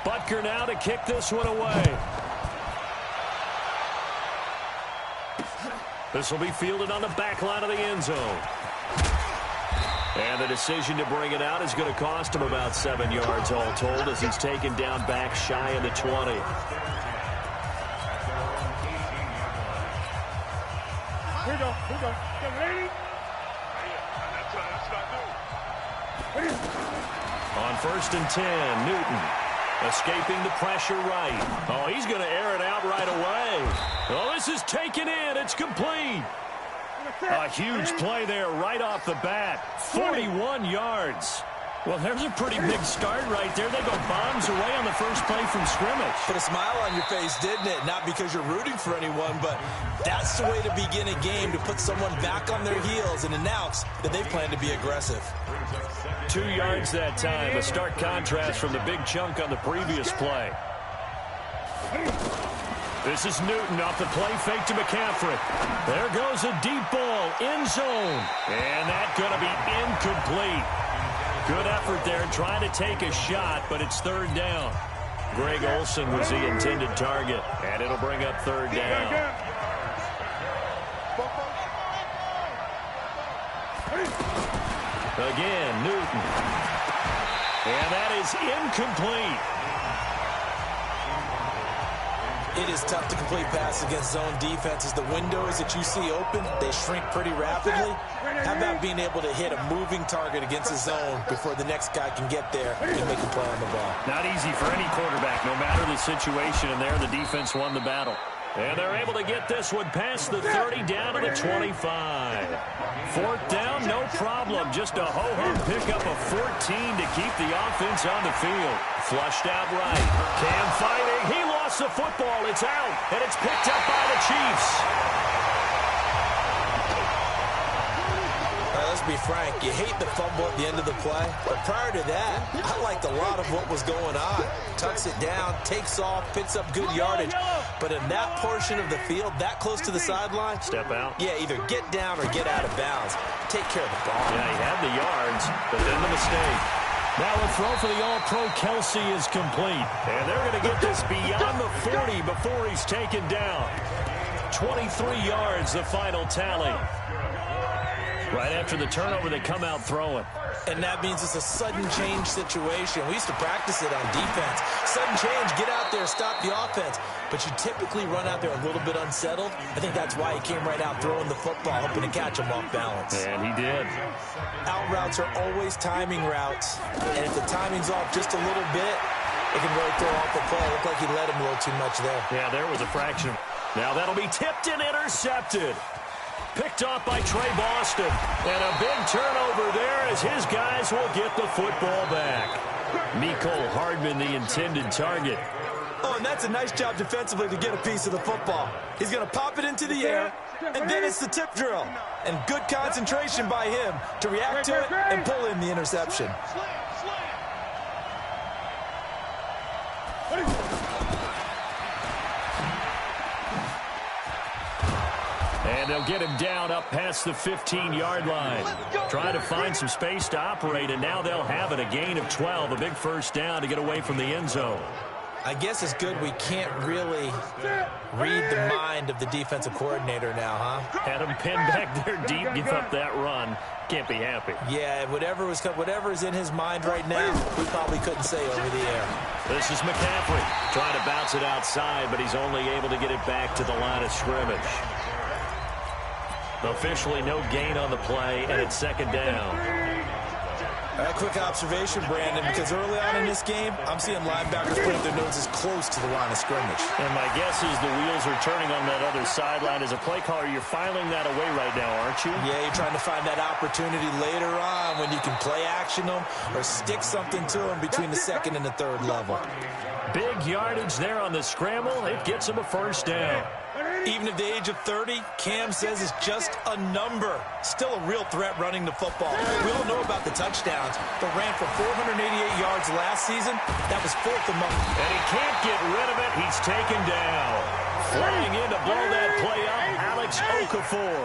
Butker now to kick this one away. This will be fielded on the back line of the end zone. And the decision to bring it out is going to cost him about 7 yards all told as he's taken down back shy of the 20. Here we go. Get ready. On 1st and 10, Newton escaping the pressure right. Oh, he's going to air it out right away. Oh, this is taken in. It's complete. A huge play there right off the bat. 41 yards. Well, there's a pretty big start right there. They go bombs away on the first play from scrimmage. Put a smile on your face, didn't it? Not because you're rooting for anyone, but that's the way to begin a game, to put someone back on their heels and announce that they plan to be aggressive. 2 yards that time. A stark contrast from the big chunk on the previous play. This is Newton off the play fake to McCaffrey. There goes a deep ball, end zone. And that's going to be incomplete. Good effort there trying to take a shot, but it's 3rd down. Greg Olsen was the intended target, and it'll bring up 3rd down. Again, Newton. And that is incomplete. It is tough to complete passes against zone defenses. The windows that you see open, they shrink pretty rapidly. How about being able to hit a moving target against a zone before the next guy can get there and make a play on the ball? Not easy for any quarterback, no matter the situation, and there the defense won the battle. And they're able to get this one past the 30 down to the 25. 4th down, no problem. Just a ho-hum pickup of 14 to keep the offense on the field. Flushed out right. Cam fighting. He lost the football. It's out, and it's picked up by the Chiefs. Let's be frank, you hate the fumble at the end of the play, but prior to that, I liked a lot of what was going on. Tucks it down, takes off, picks up good yardage, but in that portion of the field, that close to the sideline, step out. Yeah, either get down or get out of bounds. Take care of the ball. Yeah, he had the yards, but then the mistake. Now a throw for the All-Pro Kelsey is complete, and they're going to get this beyond the 40 before he's taken down. 23 yards, the final tally. Right after the turnover, they come out throwing. And that means it's a sudden change situation. We used to practice it on defense. Sudden change, get out there, stop the offense. But you typically run out there a little bit unsettled. I think that's why he came right out throwing the football, hoping to catch him off balance. And he did. Out routes are always timing routes. And if the timing's off just a little bit, it can really throw off the play. Looked like he let him a little too much there. Yeah, there was a fraction. Now that'll be tipped and intercepted. Picked off by Trey Boston. And a big turnover there as his guys will get the football back. Mecole Hardman, the intended target. Oh, and that's a nice job defensively to get a piece of the football. He's going to pop it into the air, and then it's the tip drill. And good concentration by him to react to it and pull in the interception. And they'll get him down up past the 15-yard line. Trying to find some space to operate, and now they'll have it. A gain of 12, a big first down to get away from the end zone. I guess it's good we can't really read the mind of the defensive coordinator now, huh? Had him pinned back there deep, give up that run. Can't be happy. Yeah, whatever is in his mind right now, we probably couldn't say over the air. This is McCaffrey trying to bounce it outside, but he's only able to get it back to the line of scrimmage. Officially no gain on the play, and it's second down. A quick observation, Brandon, because early on in this game, I'm seeing linebackers putting their noses close to the line of scrimmage. And my guess is the wheels are turning on that other sideline. As a play caller, you're filing that away right now, aren't you? Yeah, you're trying to find that opportunity later on when you can play action them or stick something to them between the second and the third level. Big yardage there on the scramble. It gets him a first down. Even at the age of 30, Cam says it's just a number. Still a real threat running the football. We all know about the touchdowns, but ran for 488 yards last season. That was fourth among them. And he can't get rid of it. He's taken down. Flying in to blow that play up, Alex Okafor.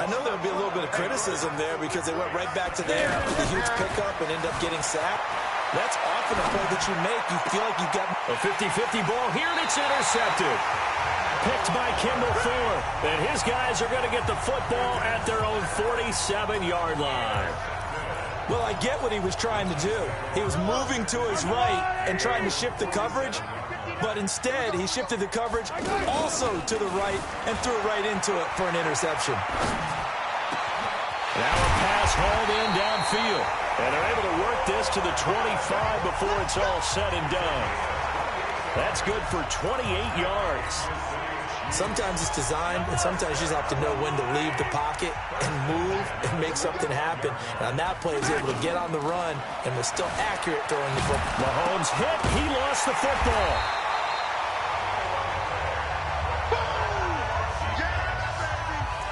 I know there'll be a little bit of criticism there because they went right back to the air with a huge pickup and ended up getting sacked. That's often a play that you make. You feel like you've got a 50-50 ball here, and it's intercepted. Picked by Kendall Fuller. And his guys are going to get the football at their own 47-yard line. Well, I get what he was trying to do. He was moving to his right and trying to shift the coverage, but instead he shifted the coverage also to the right and threw right into it for an interception. Now a pass hauled in downfield. And they're able to work this to the 25 before it's all said and done. That's good for 28 yards. Sometimes it's designed, and sometimes you just have to know when to leave the pocket and move and make something happen. And on that play, he was able to get on the run and was still accurate throwing the football. Mahomes hit. He lost the football.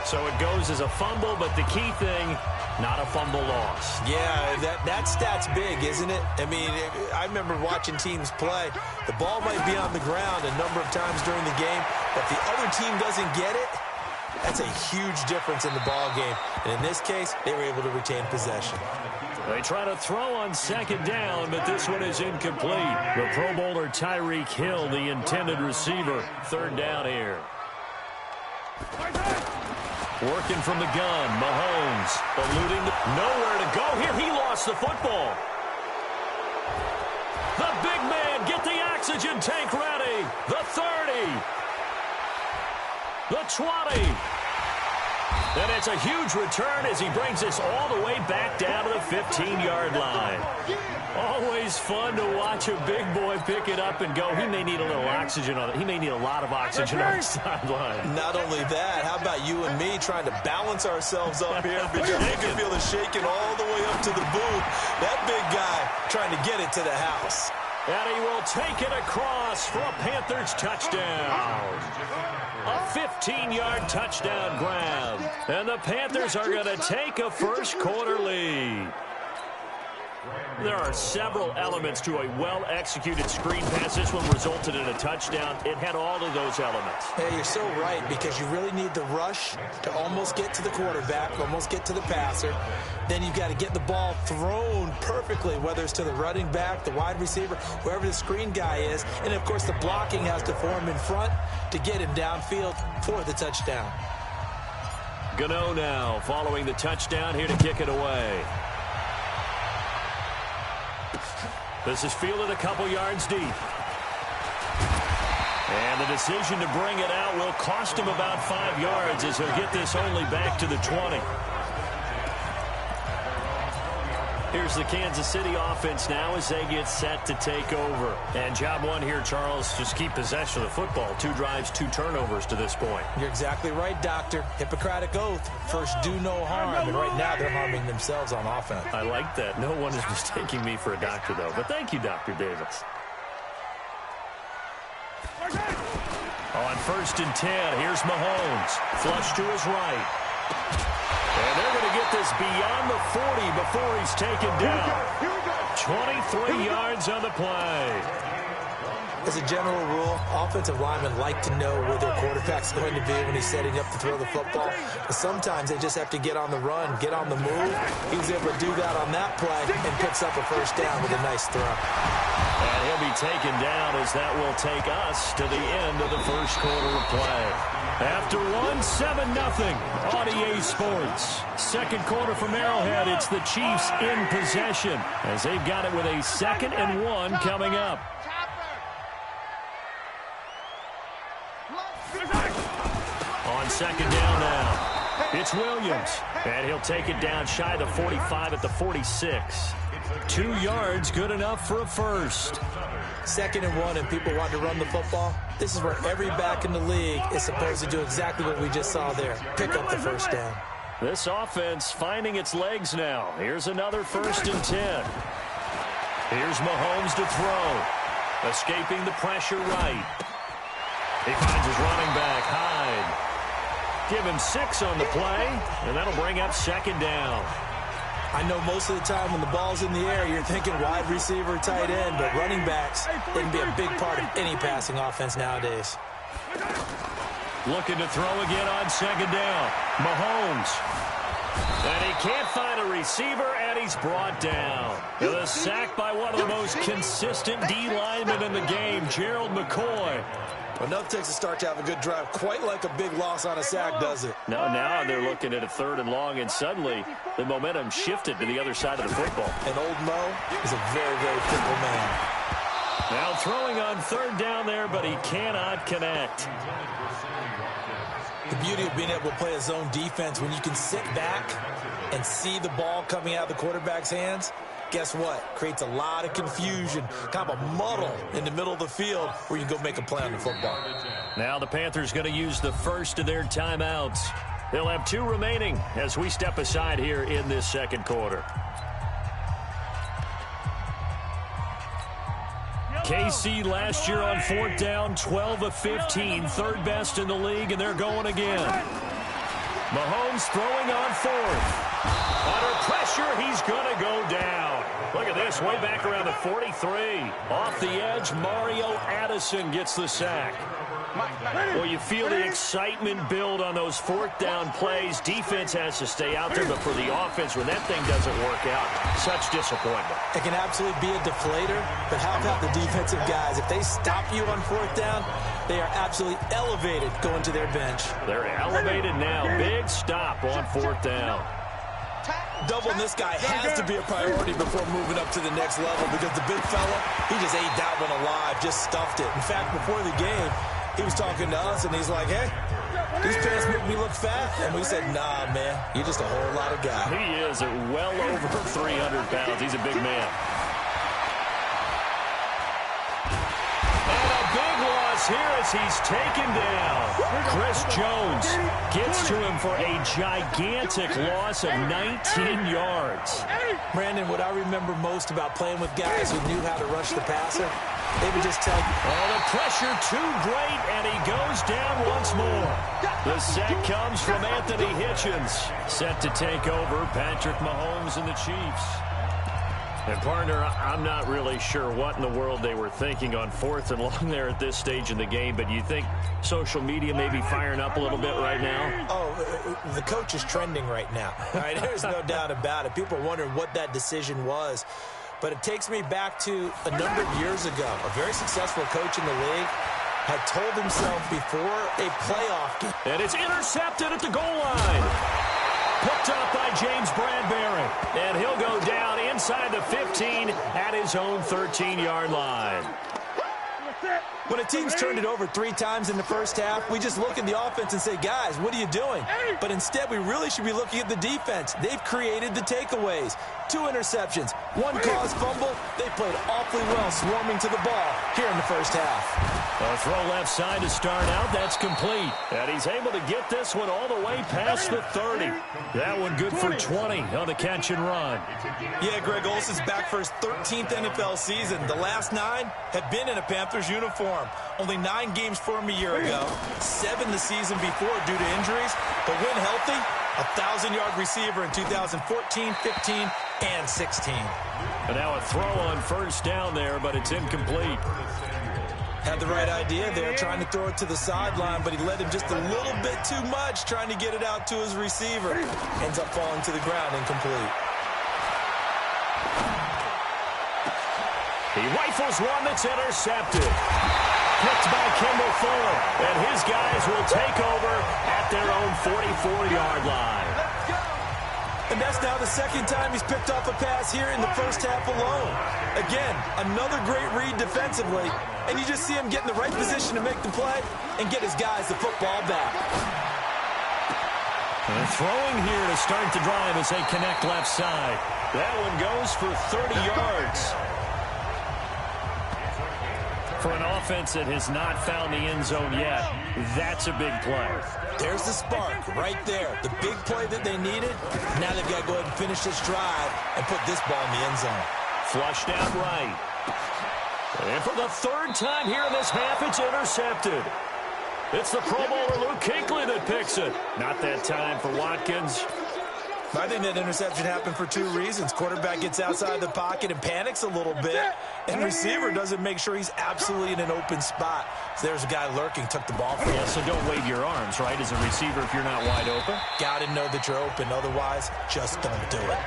So it goes as a fumble, but the key thing, not a fumble loss. Yeah, that stat's big, isn't it? I mean, I remember watching teams play. The ball might be on the ground a number of times during the game, but if the other team doesn't get it, that's a huge difference in the ball game. And in this case, they were able to retain possession. They try to throw on second down, but this one is incomplete. The Pro Bowler Tyreek Hill, the intended receiver. Third down here. Working from the gun, Mahomes eluding nowhere to go here. He lost the football. The big man, get the oxygen tank ready. The 30. The 20. And it's a huge return as he brings this all the way back down to the 15-yard line. Always fun to watch a big boy pick it up and go. He may need a little oxygen on it. He may need a lot of oxygen on the sideline. Not only that, how about you and me trying to balance ourselves up here because you can feel the shaking all the way up to the booth. That big guy trying to get it to the house. And he will take it across for a Panthers touchdown. A 15-yard touchdown grab. And the Panthers are going to take a first-quarter lead. There are several elements to a well-executed screen pass. This one resulted in a touchdown. It had all of those elements. Yeah, you're so right, because you really need the rush to almost get to the quarterback, almost get to the passer. Then you've got to get the ball thrown perfectly, whether it's to the running back, the wide receiver, wherever the screen guy is. And, of course, the blocking has to form in front to get him downfield for the touchdown. Gano now following the touchdown here to kick it away. This is fielded a couple yards deep. And the decision to bring it out will cost him about 5 yards as he'll get this only back to the 20. Here's the Kansas City offense now as they get set to take over. And job one here, Charles, just keep possession of the football. 2 drives, 2 turnovers to this point. You're exactly right, Doctor. Hippocratic oath. First, do no harm. And right now, they're harming themselves on offense. I like that. No one is mistaking me for a doctor, though. But thank you, Dr. Davis. On 1st and 10, here's Mahomes. Flush to his right. And they're going to get this beyond the 40 before he's taken down. 23 yards on the play. As a general rule, offensive linemen like to know where their quarterback's going to be when he's setting up to throw the football. But sometimes they just have to get on the run, get on the move. He was able to do that on that play and picks up a first down with a nice throw. And he'll be taken down as that will take us to the end of the first quarter of play. After 7-0 on EA Sports. Second quarter from Arrowhead, it's the Chiefs in possession as they've got it with a 2nd and 1 coming up. On 2nd down now, it's Williams. And he'll take it down shy of the 45 at the 46. 2 yards, good enough for a first. 2nd and 1, and people want to run the football. This is where every back in the league is supposed to do exactly what we just saw there. Pick up the first down. This offense finding its legs now. Here's another 1st and 10. Here's Mahomes to throw. Escaping the pressure right. He finds his running back, Hyde. Give him 6 on the play, and that'll bring up 2nd down. I know most of the time when the ball's in the air, you're thinking wide receiver, tight end, but running backs, they can be a big part of any passing offense nowadays. Looking to throw again on 2nd down. Mahomes. And he can't find a receiver, and he's brought down. The sack by one of the most consistent D linemen in the game, Gerald McCoy. Well, enough takes a start to have a good drive, quite like a big loss on a sack, does it? Now they're looking at a 3rd and long, and suddenly the momentum shifted to the other side of the football. And old Mo is a very, very fickle man. Now throwing on 3rd down there, but he cannot connect. The beauty of being able to play a zone defense, when you can sit back and see the ball coming out of the quarterback's hands, guess what? Creates a lot of confusion, kind of a muddle in the middle of the field where you can go make a play on the football. Now the Panthers going to use the first of their timeouts. They'll have 2 remaining as we step aside here in this second quarter. KC last year on 4th down, 12 of 15, 3rd best in the league, and they're going again. Mahomes throwing on 4th. Under pressure, he's going to go down. Look at this, way back around the 43. Off the edge, Mario Addison gets the sack. Well, you feel the excitement build on those 4th down plays. Defense has to stay out there, but for the offense, when that thing doesn't work out, such disappointment. It can absolutely be a deflator, but how about the defensive guys? If they stop you on 4th down, they are absolutely elevated going to their bench. They're elevated now. Big stop on 4th down. Doubling this guy has to be a priority before moving up to the next level because the big fella, he just ate that one alive, just stuffed it. In fact, before the game, he was talking to us, and he's like, hey, these pants make me look fat. And we said, nah, man, you're just a whole lot of guy. He is at well over 300 pounds. He's a big man. And a big loss here as he's taken down. Chris Jones gets to him for a gigantic loss of 19 yards. Brandon, what I remember most about playing with guys who knew how to rush the passer, they would just tell you, oh, the pressure too great, and he goes down once more. The sack comes from Anthony Hitchens. Set to take over Patrick Mahomes and the Chiefs. And, partner, I'm not really sure what in the world they were thinking on 4th and long there at this stage in the game, but you think social media may be firing up a little bit right now? Oh, the coach is trending right now. All right, there's no doubt about it. People are wondering what that decision was. But it takes me back to a number of years ago. A very successful coach in the league had told himself before a playoff game. And it's intercepted at the goal line. Picked up by James Bradbury. And he'll go down inside the 15 at his own 13-yard line. When a team's turned it over 3 times in the first half, we just look at the offense and say, guys, what are you doing? But instead, we really should be looking at the defense. They've created the takeaways. 2 interceptions, 1 caused fumble. They played awfully well swarming to the ball here in the first half. A throw left side to start out. That's complete. And he's able to get this one all the way past the 30. That one good for 20 on the catch and run. Yeah, Greg Olsen's back for his 13th NFL season. The last 9 had been in a Panthers uniform. Only 9 games for him a year ago. 7 the season before due to injuries. But when healthy, a 1,000-yard receiver in 2014, 15, and 16. And now a throw on 1st down there, but it's incomplete. Had the right idea there, trying to throw it to the sideline, but he led him just a little bit too much, trying to get it out to his receiver. Ends up falling to the ground, incomplete. He rifles one that's intercepted. Picked by Kendall Fuller, and his guys will take over at their own 44-yard line. And that's now the 2nd time he's picked off a pass here in the first half alone. Again, another great read defensively, and you just see him get in the right position to make the play and get his guys the football back. And throwing here to start the drive as they connect left side. That one goes for 30 yards. For an offense that has not found the end zone yet, that's a big play. There's the spark right there. The big play that they needed. Now they've got to go ahead and finish this drive and put this ball in the end zone. Flushed out right. And for the 3rd time here in this half, it's intercepted. It's the Pro Bowler Luke Kuechly that picks it. Not that time for Watkins. I think that interception happened for two reasons. Quarterback gets outside the pocket and panics a little bit, and receiver doesn't make sure he's absolutely in an open spot. So there's a guy lurking, took the ball from him. Yeah, so don't wave your arms, right, as a receiver if you're not wide open. Got to know that you're open. Otherwise, just don't do it.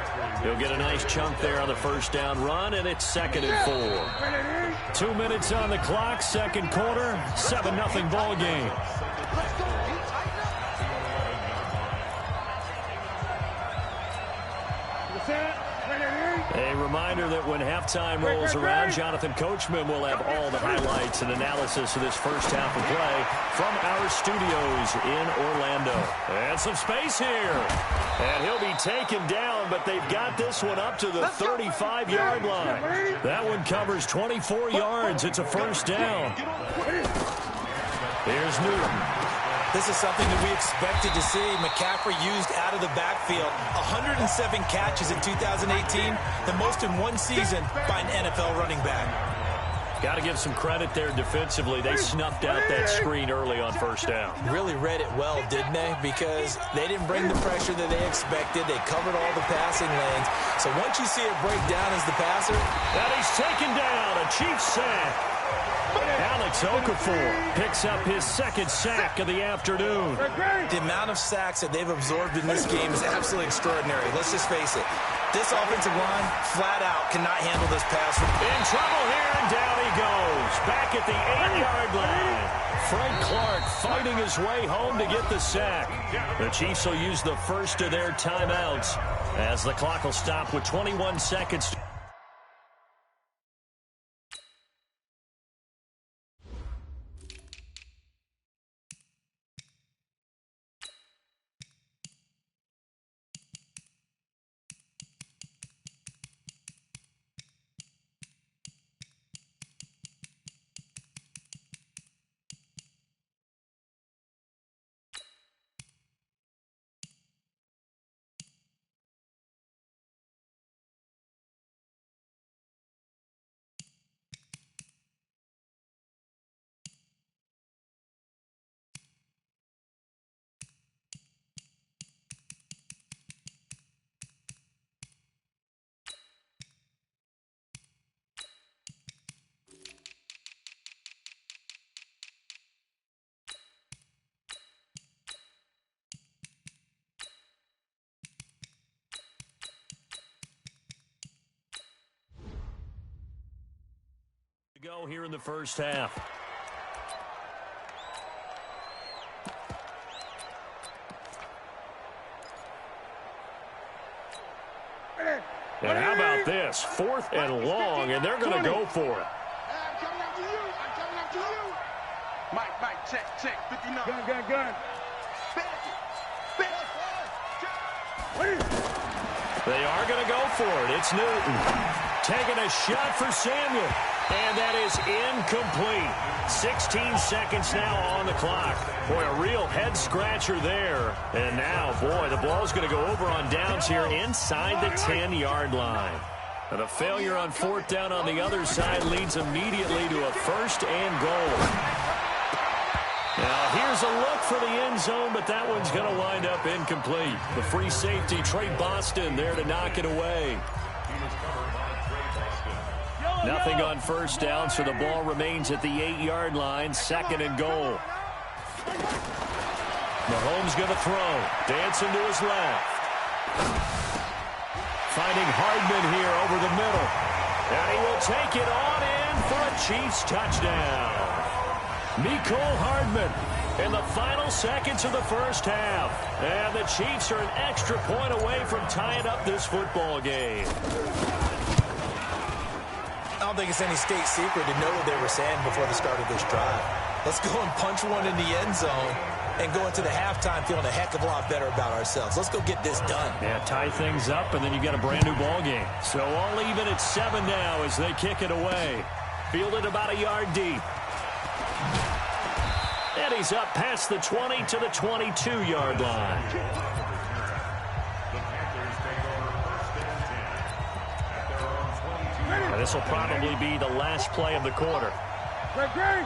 He'll get a nice chunk there on the first down run, and it's 2nd and 4. 2 minutes on the clock, second quarter, 7-0 ball game. A reminder that when halftime rolls around, Jonathan Coachman will have all the highlights and analysis of this first half of play from our studios in Orlando. And some space here. And he'll be taken down, but they've got this one up to the 35-yard line. That one covers 24 yards. It's a first down. Here's Newton. This is something that we expected to see. McCaffrey used out of the backfield. 107 catches in 2018, the most in one season by an NFL running back. Got to give some credit there defensively. They snuffed out that screen early on first down. Really read it well, didn't they? Because they didn't bring the pressure that they expected. They covered all the passing lanes. So once you see it break down as the passer. And he's taken down, a Chiefs sack. Alex Okafor picks up his second sack of the afternoon. The amount of sacks that they've absorbed in this game is absolutely extraordinary. Let's just face it. This offensive line, flat out, cannot handle this pass. In trouble here, and down he goes. Back at the 8-yard line. Frank Clark fighting his way home to get the sack. The Chiefs will use the first of their timeouts as the clock will stop with 21 seconds. Go here in the first half. And how about this? 4th and long, and they're going to go for it. I'm coming after you. I'm coming after you. Mike, check. 59. Gun. They are going to go for it. It's Newton taking a shot for Samuel. And that is incomplete. 16 seconds now on the clock. Boy, a real head-scratcher there. And now, boy, the ball's going to go over on downs here inside the 10-yard line. And a failure on 4th down on the other side leads immediately to a 1st and goal. Now, here's a look for the end zone, but that one's going to wind up incomplete. The free safety, Trey Boston, there to knock it away. Nothing on first down, so the ball remains at the 8-yard line, 2nd and goal. Mahomes going to throw. Dancing to his left. Finding Hardman here over the middle. And he will take it on in for a Chiefs touchdown. Mecole Hardman in the final seconds of the first half. And the Chiefs are an extra point away from tying up this football game. I don't think it's any state secret to know what they were saying before the start of this drive. Let's go and punch one in the end zone and go into the halftime feeling a heck of a lot better about ourselves. Let's go get this done. Yeah, tie things up, and then you got a brand-new ball game. So all even at 7 now as they kick it away. Fielded about a yard deep. And he's up past the 20 to the 22-yard line. And this will probably be the last play of the quarter. Gun.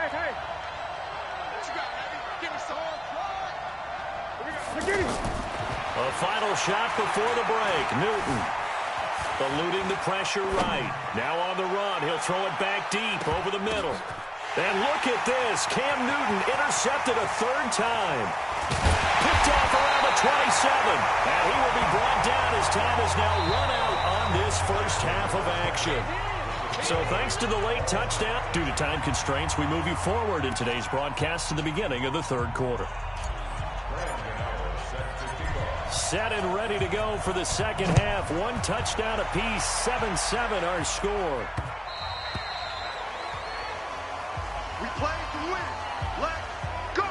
Hey. What you got, baby? Give me some. Get him. A final shot before the break. Newton eluding the pressure right. Now on the run. He'll throw it back deep over the middle. And look at this. Cam Newton intercepted a third time. Picked off around the 27. And he will be brought down as time is now run out on this first half of action. So thanks to the late touchdown, due to time constraints, we move you forward in today's broadcast to the beginning of the third quarter. Set and ready to go for the second half. One touchdown apiece, 7-7 our score. We play to win. Let's go.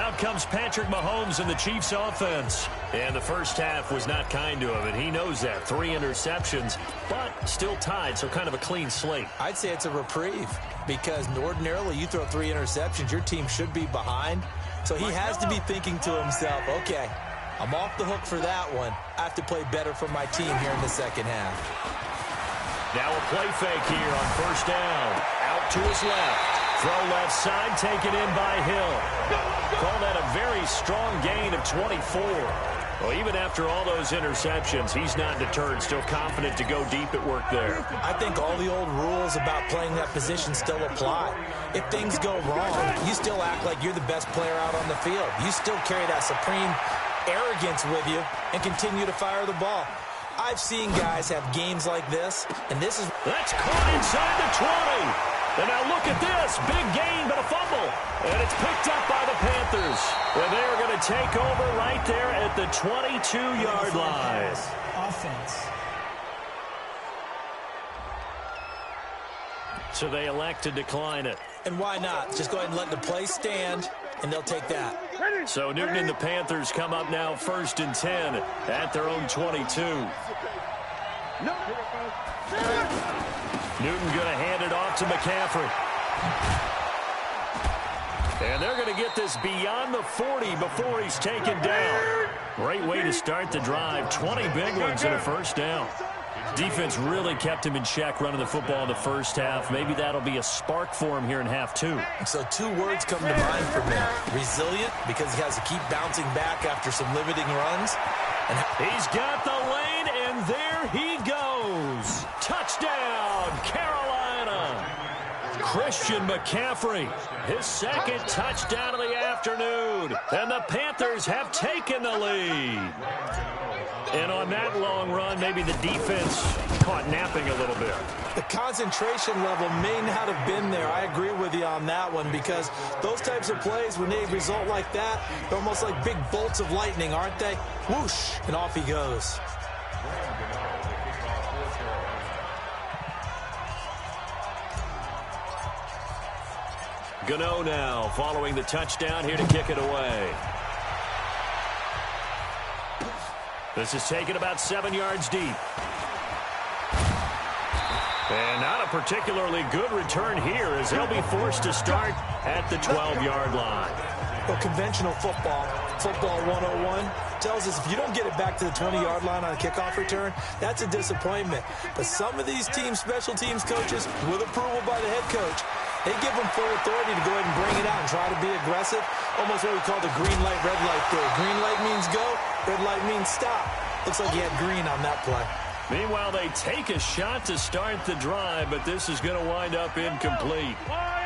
Out comes Patrick Mahomes and the Chiefs offense. And the first half was not kind to him, and he knows that. 3 interceptions, but still tied, so kind of a clean slate. I'd say it's a reprieve because ordinarily you throw 3 interceptions, your team should be behind. So he has to be thinking to himself, okay, I'm off the hook for that one. I have to play better for my team here in the second half. Now a play fake here on first down. Out to his left. Throw left side, taken in by Hill. Call that a very strong gain of 24. Well, even after all those interceptions, he's not deterred, still confident to go deep at work there. I think all the old rules about playing that position still apply. If things go wrong, you still act like you're the best player out on the field. You still carry that supreme arrogance with you and continue to fire the ball. I've seen guys have games like this, and this is... That's caught inside the 20. And now look at this. Big gain, but a fumble. And it's picked up by the Panthers. And they're going to take over right there at the 22-yard line. Offense. So they elect to decline it. And why not? Just go ahead and let the play stand, and they'll take that. So Newton and the Panthers come up now 1st and 10 at their own 22. Newton going to hand it off to McCaffrey. And they're going to get this beyond the 40 before he's taken down. Great way to start the drive. 20 big ones in a first down. Defense really kept him in check running the football in the first half. Maybe that'll be a spark for him here in half 2. So 2 words come to mind for me. Resilient, because he has to keep bouncing back after some limiting runs. And he's got the lane, and there he goes. Touchdown, Carolina. Christian McCaffrey, his second touchdown of the afternoon. And the Panthers have taken the lead. And on that long run, maybe the defense caught napping a little bit. The concentration level may not have been there. I agree with you on that one because those types of plays, when they result like that, they're almost like big bolts of lightning, aren't they? Whoosh, and off he goes. Gano now following the touchdown here to kick it away. This is taken about 7 yards deep. And not a particularly good return here as they'll be forced to start at the 12-yard line. Well, conventional football 101, tells us if you don't get it back to the 20-yard line on a kickoff return, that's a disappointment. But some of these teams, special teams coaches, with approval by the head coach, they give them full authority to go ahead and bring it out and try to be aggressive. Almost what we call the green light, red light theory. Green light means go, red light means stop. Looks like he had green on that play. Meanwhile, they take a shot to start the drive, but this is going to wind up incomplete.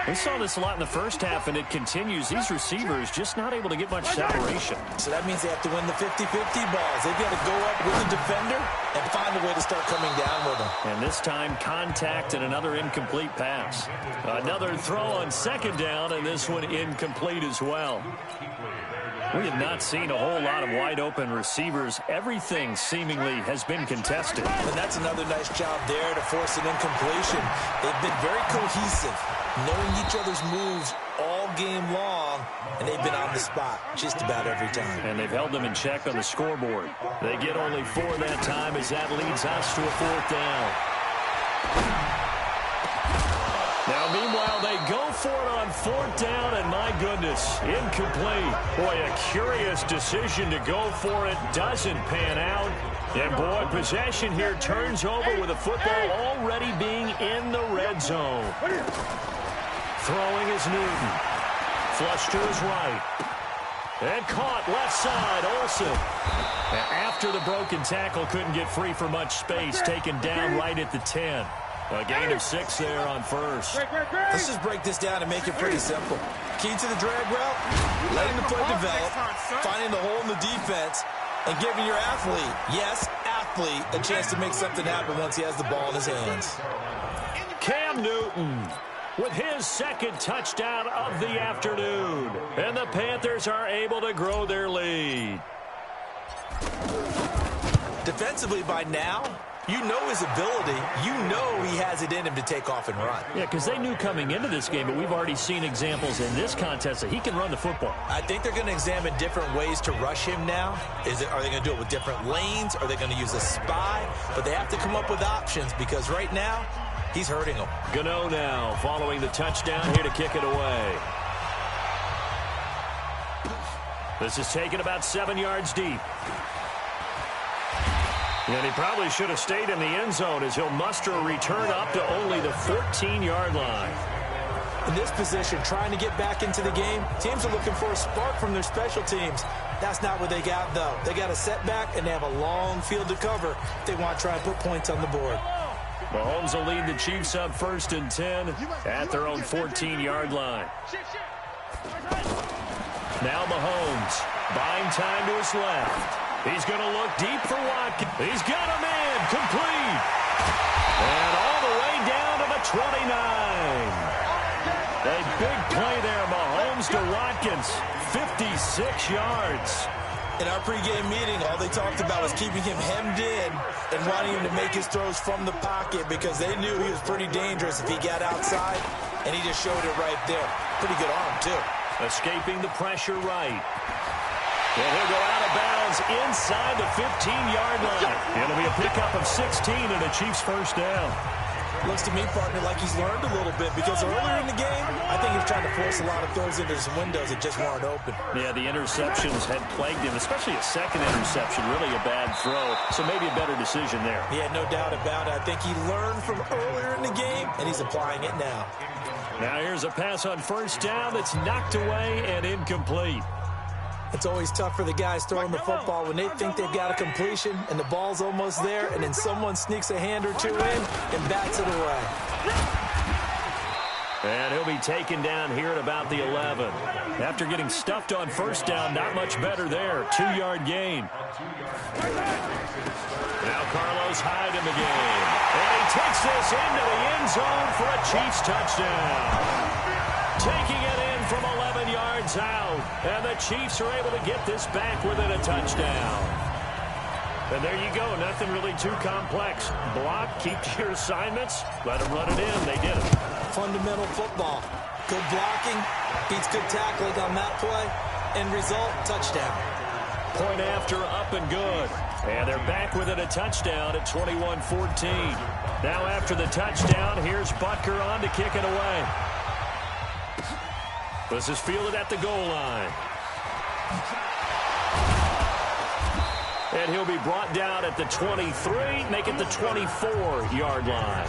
We saw this a lot in the first half, and it continues. These receivers just not able to get much separation. So that means they have to win the 50-50 balls. They've got to go up with the defender and find a way to start coming down with them. And this time, contact and another incomplete pass. Another throw on second down, and this one incomplete as well. We have not seen a whole lot of wide-open receivers. Everything seemingly has been contested. And that's another nice job there to force an incompletion. They've been very cohesive, knowing each other's moves all game long, and they've been on the spot just about every time. And they've held them in check on the scoreboard. They get only 4 that time as that leads us to a 4th down. Now, meanwhile, they go for it on 4th down, and my goodness, incomplete. Boy, a curious decision to go for it. Doesn't pan out. And, boy, possession here turns over with the football already being in the red zone. Throwing is Newton. Flush to his right. And caught left side, Olsen. After the broken tackle, couldn't get free for much space. Taken down right at the 10. A gain of 6 there on first. Let's just break this down and make it pretty simple. Key to the drag route, letting the play develop, finding the hole in the defense, and giving your athlete, yes, athlete, a chance to make something happen once he has the ball in his hands. Cam Newton with his second touchdown of the afternoon. And the Panthers are able to grow their lead. Defensively by now, you know his ability. You know he has it in him to take off and run. Yeah, because they knew coming into this game, but we've already seen examples in this contest that he can run the football. I think they're going to examine different ways to rush him now. Are they going to do it with different lanes? Are they going to use a spy? But they have to come up with options because right now, he's hurting them. Gano now following the touchdown here to kick it away. This is taken about 7 yards deep. And he probably should have stayed in the end zone as he'll muster a return up to only the 14-yard line. In this position, trying to get back into the game, teams are looking for a spark from their special teams. That's not what they got, though. They got a setback, and they have a long field to cover if they want to try and put points on the board. Mahomes will lead the Chiefs up 1st and 10 at their own 14-yard line. Now Mahomes, buying time to his left. He's going to look deep for Watkins. He's got him in, complete. And all the way down to the 29. A big play there, Mahomes to Watkins, 56 yards. In our pregame meeting, all they talked about was keeping him hemmed in and wanting him to make his throws from the pocket because they knew he was pretty dangerous if he got outside, and he just showed it right there. Pretty good arm, too. Escaping the pressure right. And he'll go out of bounds inside the 15-yard line. It'll be a pickup of 16 and a Chiefs first down. Looks to me, partner, like he's learned a little bit because earlier in the game, I think he was trying to force a lot of throws into some windows that just weren't open. Yeah, the interceptions had plagued him, especially a second interception, really a bad throw. So maybe a better decision there. Yeah, no doubt about it. I think he learned from earlier in the game, and he's applying it now. Now here's a pass on first down that's knocked away and incomplete. It's always tough for the guys throwing the football when they think they've got a completion and the ball's almost there, and then someone sneaks a hand or two in and bats it away. And he'll be taken down here at about the 11. After getting stuffed on first down, not much better there. 2-yard gain. Now Carlos Hyde in the game. And he takes this into the end zone for a Chiefs touchdown. Taking it in from 11 yards out. And the Chiefs are able to get this back within a touchdown. And there you go. Nothing really too complex. Block, keep to your assignments, let them run it in. They did it. Fundamental football. Good blocking, beats good tackling on that play. End result, touchdown. Point after, up and good. And they're back within a touchdown at 21-14. Now after the touchdown, here's Butker on to kick it away. This is fielded at the goal line. And he'll be brought down at the 23, make it the 24-yard line.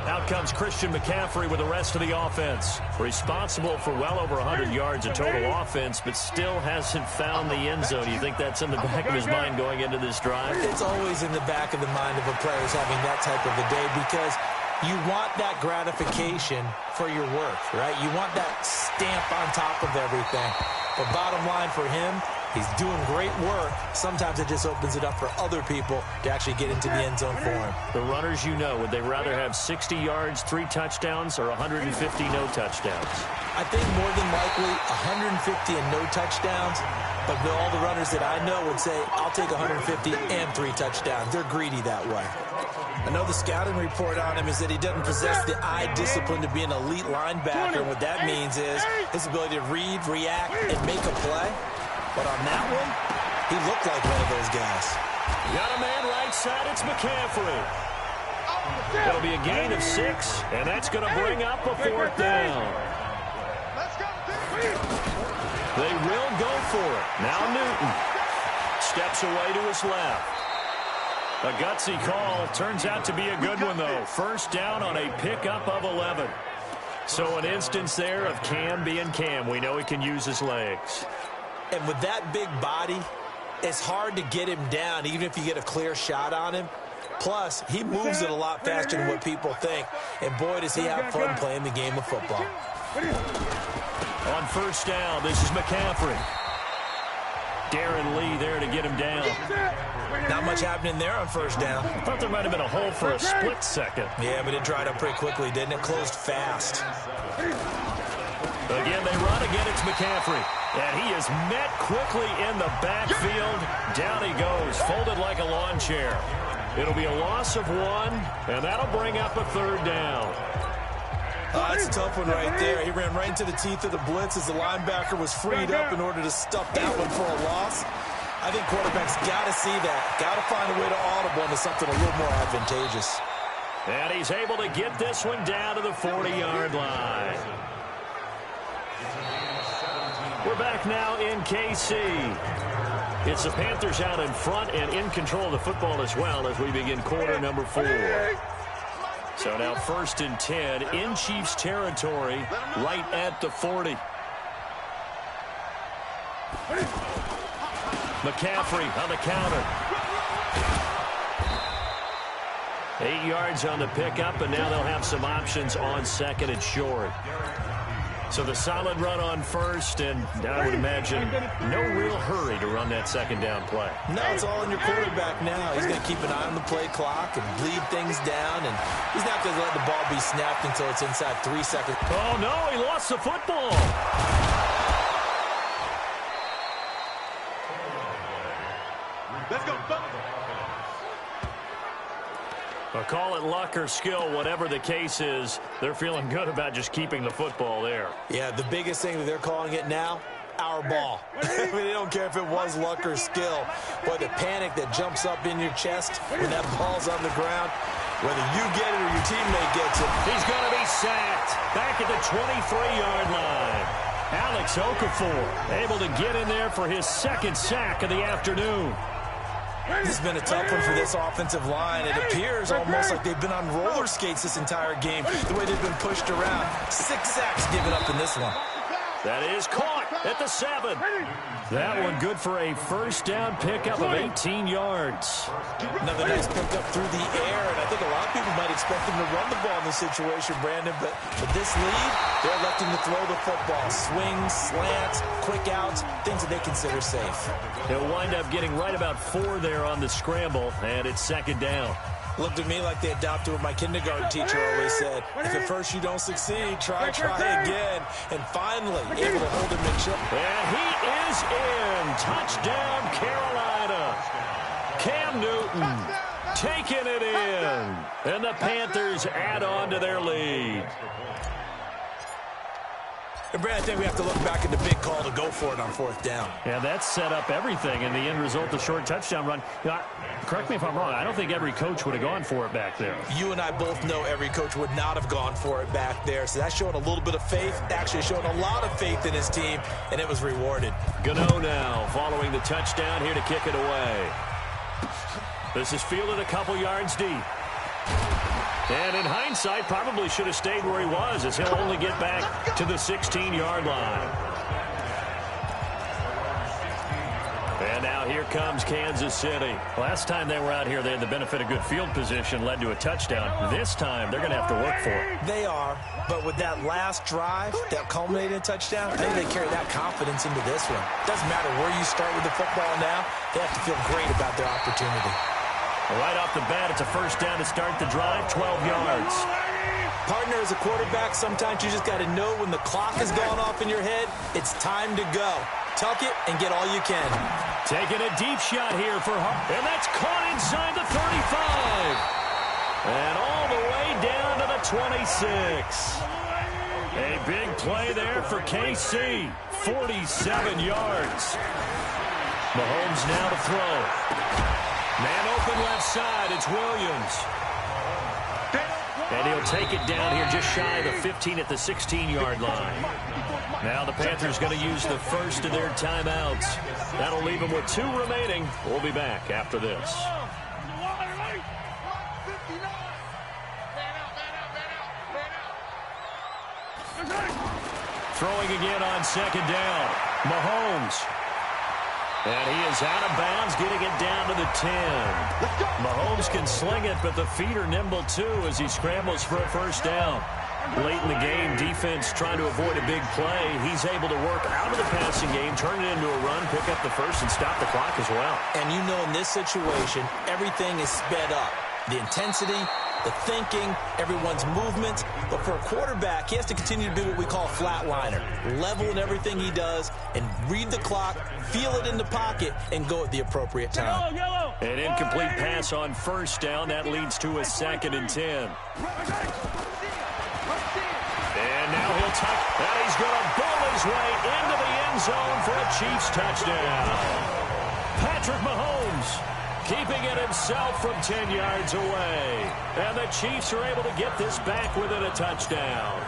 Out comes Christian McCaffrey with the rest of the offense. Responsible for well over 100 yards of total offense, but still hasn't found the end zone. You think that's in the back of his mind going into this drive? It's always in the back of the mind of a player who's having that type of a day because you want that gratification for your work, right? You want that stamp on top of everything. But bottom line for him, he's doing great work. Sometimes it just opens it up for other people to actually get into the end zone for him. The runners, you know, would they rather have 60 yards, 3 touchdowns, or 150 no touchdowns? I think more than likely 150 and no touchdowns. But all the runners that I know would say, I'll take 150 and 3 touchdowns. They're greedy that way. I know the scouting report on him is that he doesn't possess the eye discipline to be an elite linebacker. And what that means is his ability to read, react, and make a play. But on that one, he looked like one of those guys. Got a man right side. It's McCaffrey. It'll be a gain of 6, and that's going to bring up a 4th down. They will go for it. Now Newton steps away to his left. A gutsy call. Turns out to be a good one, though. First down on a pickup of 11. So an instance there of Cam being Cam. We know he can use his legs. And with that big body, it's hard to get him down, even if you get a clear shot on him. Plus, he moves it a lot faster than what people think. And boy, does he have fun playing the game of football. On first down, this is McCaffrey. Darren Lee there to get him down. Not much happening there on first down. I thought there might have been a hole for a split second. Yeah, but it dried up pretty quickly, didn't it? Closed fast. Again, they run. Again, it's McCaffrey. And he is met quickly in the backfield. Down he goes, folded like a lawn chair. It'll be a loss of 1, and that'll bring up a third down. That's a tough one right there. He ran right into the teeth of the blitz as the linebacker was freed up in order to stuff that one for a loss. I think quarterbacks got to see that. Got to find a way to audible into something a little more advantageous. And he's able to get this one down to the 40-yard line. We're back now in KC. It's the Panthers out in front and in control of the football as well as we begin quarter number 4. So now 1st and 10 in Chiefs territory right at the 40. McCaffrey on the counter. 8 yards on the pickup, and now they'll have some options on 2nd and short. So the solid run on 1st, and I would imagine no real hurry to run that 2nd down play. No, it's all in your quarterback now. He's going to keep an eye on the play clock and bleed things down, and he's not going to let the ball be snapped until it's inside 3 seconds. Oh, no, he lost the football. Let's go, Call it luck or skill, whatever the case is, they're feeling good about just keeping the football there. Yeah, the biggest thing that they're calling it now, our ball. I mean, they don't care if it was luck or skill. But the panic that jumps up in your chest when that ball's on the ground, whether you get it or your teammate gets it. He's going to be sacked back at the 23-yard line. Alex Okafor able to get in there for his 2nd sack of the afternoon. This has been a tough one for this offensive line. It appears almost like they've been on roller skates this entire game, the way they've been pushed around. 6 sacks given up in this one. That is caught at the 7. That one good for a 1st down pickup of 18 yards. Another nice pickup through the air, and I think a lot of people might expect them to run the ball in this situation, Brandon, but with this lead, they're electing to throw the football. Swings, slants, quick outs, things that they consider safe. They'll wind up getting right about 4 there on the scramble, and it's 2nd down. Looked at me like they adopted what my kindergarten teacher always said. If at first you don't succeed, try again. And finally, able to hold him in check. And he is in. Touchdown, Carolina. Cam Newton taking it in. And the Panthers add on to their lead. And Brad, I think we have to look back at the big call to go for it on 4th down. Yeah, that set up everything, and the end result, the short touchdown run. You know, correct me if I'm wrong, I don't think every coach would have gone for it back there. You and I both know every coach would not have gone for it back there, so that's showing a little bit of faith, actually showing a lot of faith in his team, and it was rewarded. Gano now following the touchdown here to kick it away. This is fielded a couple yards deep. And in hindsight, probably should have stayed where he was, as he'll only get back to the 16-yard line. And now here comes Kansas City. Last time they were out here, they had the benefit of good field position, led to a touchdown. This time, they're going to have to work for it. They are, but with that last drive, that culminated touchdown, I think they carry that confidence into this one. Doesn't matter where you start with the football now, they have to feel great about their opportunity. Right off the bat, it's a 1st down to start the drive, 12 yards. Partner, as a quarterback, sometimes you just got to know when the clock has gone off in your head, it's time to go. Tuck it and get all you can. Taking a deep shot here for Hart. And that's caught inside the 35. And all the way down to the 26. A big play there for KC. 47 yards. Mahomes now to throw. Man open left side, it's Williams. And he'll take it down here just shy of the 15 at the 16-yard line. Now the Panthers going to use the first of their timeouts. That'll leave them with 2 remaining. We'll be back after this. Throwing again on second down. Mahomes. And he is out of bounds, getting it down to the 10. Mahomes can sling it, but the feet are nimble too as he scrambles for a first down. Late in the game, defense trying to avoid a big play. He's able to work out of the passing game, turn it into a run, pick up the first, and stop the clock as well. And you know in this situation, everything is sped up. The intensity, the thinking, everyone's movements. But for a quarterback, he has to continue to be what we call a flatliner. Level in everything he does and read the clock, feel it in the pocket, and go at the appropriate time. An incomplete pass on first down. That leads to a 2nd and 10. And now he'll tuck, and he's going to bowl his way into the end zone for a Chiefs touchdown. Patrick Mahomes keeping it himself from 10 yards away. And the Chiefs are able to get this back within a touchdown.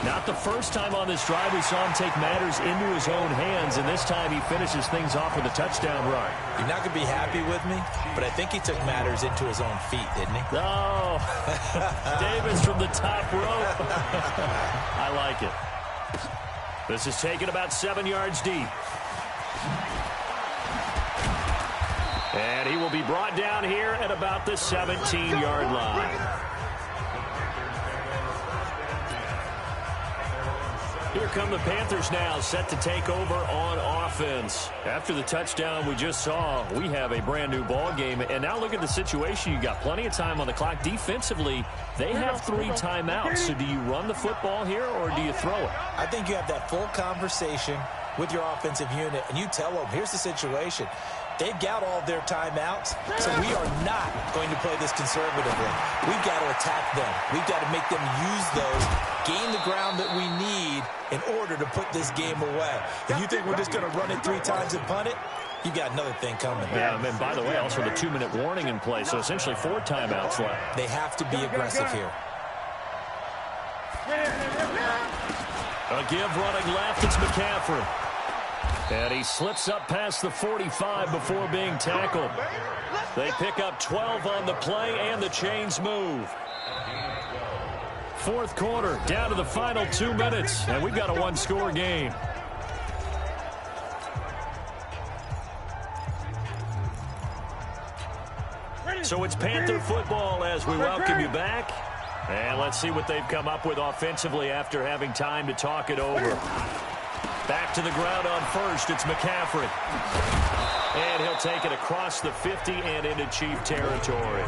Not the first time on this drive we saw him take matters into his own hands, and this time he finishes things off with a touchdown run. You're not going to be happy with me, but I think he took matters into his own feet, didn't he? Oh, Davis from the top rope. I like it. This is taken about 7 yards deep. And he will be brought down here at about the 17-yard line. Here come the Panthers now, set to take over on offense. After the touchdown we just saw, we have a brand-new ball game. And now look at the situation. You got plenty of time on the clock. Defensively, they have 3 timeouts. So do you run the football here or do you throw it? I think you have that full conversation with your offensive unit, and you tell them, here's the situation. They've got all their timeouts, so we are not going to play this conservatively. We've got to attack them. We've got to make them use those, gain the ground that we need in order to put this game away. If you think we're just going to run it 3 times and punt it, you've got another thing coming. Yeah, and by the way, also the 2-minute warning in play, so essentially 4 timeouts left. They have to be aggressive here. A give running left, it's McCaffrey. And he slips up past the 45 before being tackled. They pick up 12 on the play, and the chains move. 4th quarter, down to the final 2 minutes, and we've got a 1-score game. So it's Panther football as we welcome you back. And let's see what they've come up with offensively after having time to talk it over. Back to the ground on first, it's McCaffrey. And he'll take it across the 50 and into Chief territory.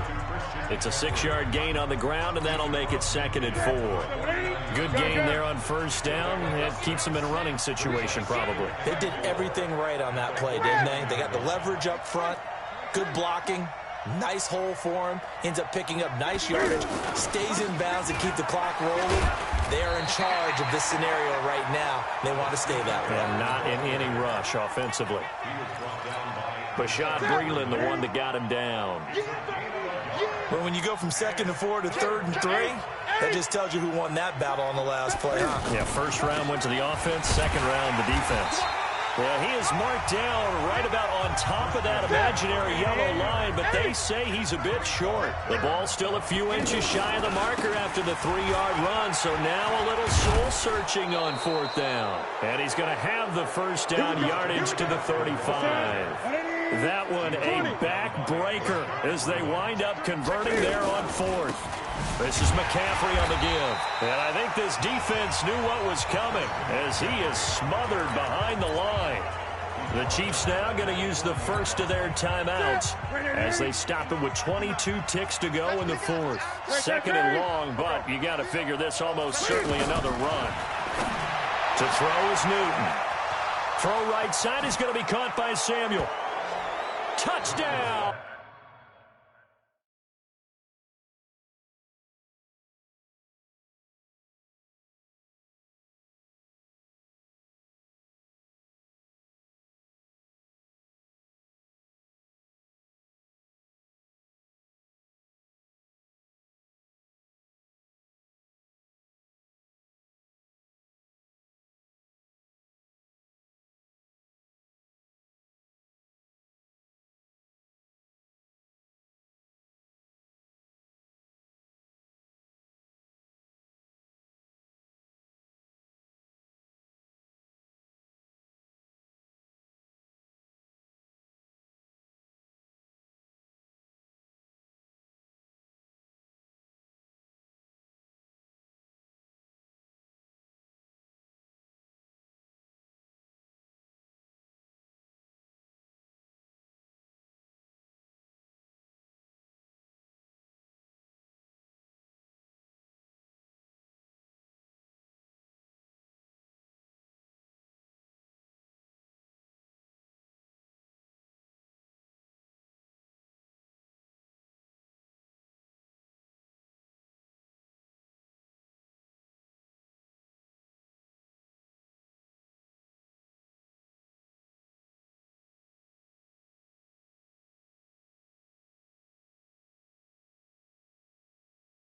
It's a 6-yard gain on the ground, and that'll make it 2nd and 4. Good gain there on first down. It keeps them in a running situation, probably. They did everything right on that play, didn't they? They got the leverage up front, good blocking, nice hole for him, ends up picking up nice yardage, stays in bounds and keep the clock rolling. They are in charge of this scenario right now. They want to stay that way. And not in any rush offensively. Bashad Breeland, the one that got him down. But when you go from 2nd and 4 to 3rd and 3, that just tells you who won that battle on the last play, huh? Yeah, first round went to the offense, 2nd round the defense. Well, he is marked down right about on top of that imaginary yellow line, but they say he's a bit short. The ball's still a few inches shy of the marker after the 3-yard run, so now a little soul-searching on 4th down. And he's going to have the first down yardage to the 35. That one a backbreaker as they wind up converting there on 4th. This is McCaffrey on the give. And I think this defense knew what was coming as he is smothered behind the line. The Chiefs now going to use the first of their timeouts as they stop it with 22 ticks to go in the 4th. 2nd and long, but you got to figure this almost certainly another run. To throw is Newton. Throw right side is going to be caught by Samuel. Touchdown!